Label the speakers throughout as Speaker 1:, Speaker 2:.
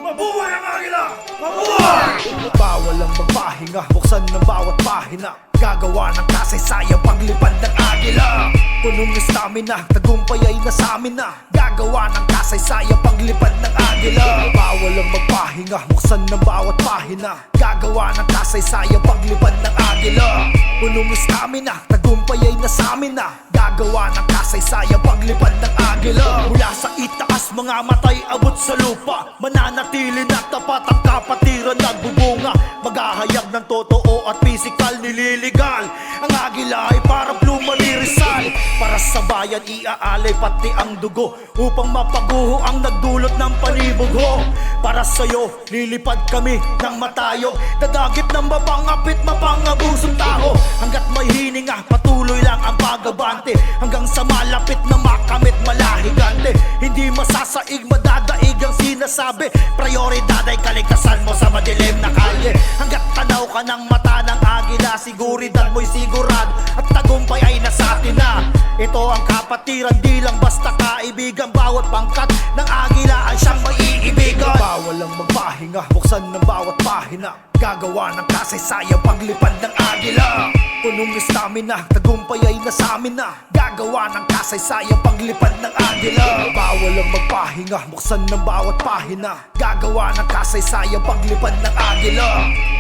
Speaker 1: Mabuhay ang agila! Mabuhay! Bawal ang magpahinga, buksan ng bawat pahina. Gagawa ng kasaysayang paglipad ng agila. Punong stamina, tagumpay ay nasa amin na. Gagawa ng kasaysayang paglipad ng agila. Bawal ang magpahinga, buksan ng bawat pahina. Gagawa ng kasaysayang paglipad ng agila. Punong stamina, tagumpay ay nasa amin na. Gagawa ng kasaysayang paglipad ng agila. Mula sa itaas, mga matay abot sa lupa. Mananatili na tapat ang kapatiran nagbubunga. Maghahayag ng totoo at physical nililigal. Ang agila ay para pluma ni Rizal. Para sa bayan iaalay pati ang dugo, upang mapaguho ang nagdulot ng panibugho. Para sa'yo lilipad kami ng matayo, dadagip ng mapangapit mapangabusong tao. Hanggat may hininga patuloy lang ang pagabante, hanggang sa malapit na makamit malahigante. Hindi masasaig madadaig ang sinasabi, prioridad ay kaligtasan mo sa madilim na kalye. Hanggat tanaw ka ng mata ng agila, siguridad mo'y sigurado at tagumpay ay nasa atin na. Ito ang kapatiran, di lang basta kaibigan. Bawat pangkat ng agila ay siyang maiibigan. Bawal ang magpahinga, buksan ng bawat pahina. Gagawa ng kasaysayang paglipad ng agila. Punong stamina, tagumpay ay nasa amin na. Gagawa ng kasaysayang paglipad ng agila. Bawal ang magpahinga, buksan ng bawat pahina. Gagawa ng kasaysayang paglipad ng agila.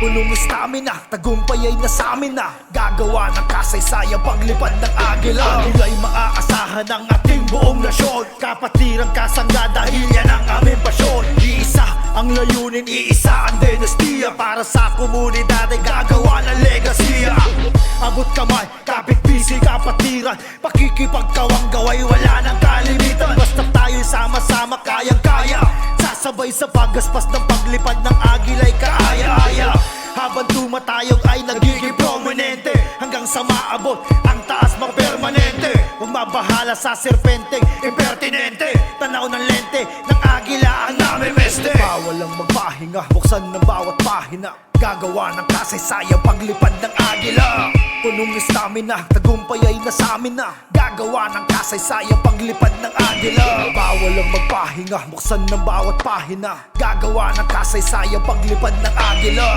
Speaker 1: Punong stamina, tagumpay ay nasa amin na. Gagawa ng kasaysayang paglipad ng agila. Agila'y maaasahan ng ating buong nasyon. Kapatirang kasangga dahil yan ang aming pasyon. Iisa ang layunin, iisa ang dinastiya. Para sa komunidad ay gagawa ng legasya. Abot kamay, kapit busy, kapatiran. Pakikipagkawang gaway, wala nang kalimitan. Basta tayo'y sama-sama, kayang-kaya. Sasabay sa paggaspas ng paglipad ng agila'y kaaya-aya. Habang tumatayog ay nagiging prominente, hanggang sa maabot ang taas magpermanente. Huwag mabahala sa serpenteng impertinente. Tanaw ng lente ng agila ang namimeste. Bawal ang magpahinga, buksan ng bawat pahina. Gagawa ng kasaysayang paglipad ng agila. Punong stamina, tagumpay ay nasa amin na. Gagawa ng kasaysayang paglipad ng agila. Bawal ang magpahinga, buksan ng bawat pahina. Gagawa ng kasaysayang paglipad ng agila.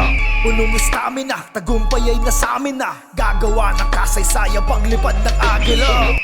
Speaker 1: Punong stamina, tagumpay ay nasa amin na. Gagawa ng kasaysayang paglipad ng agila.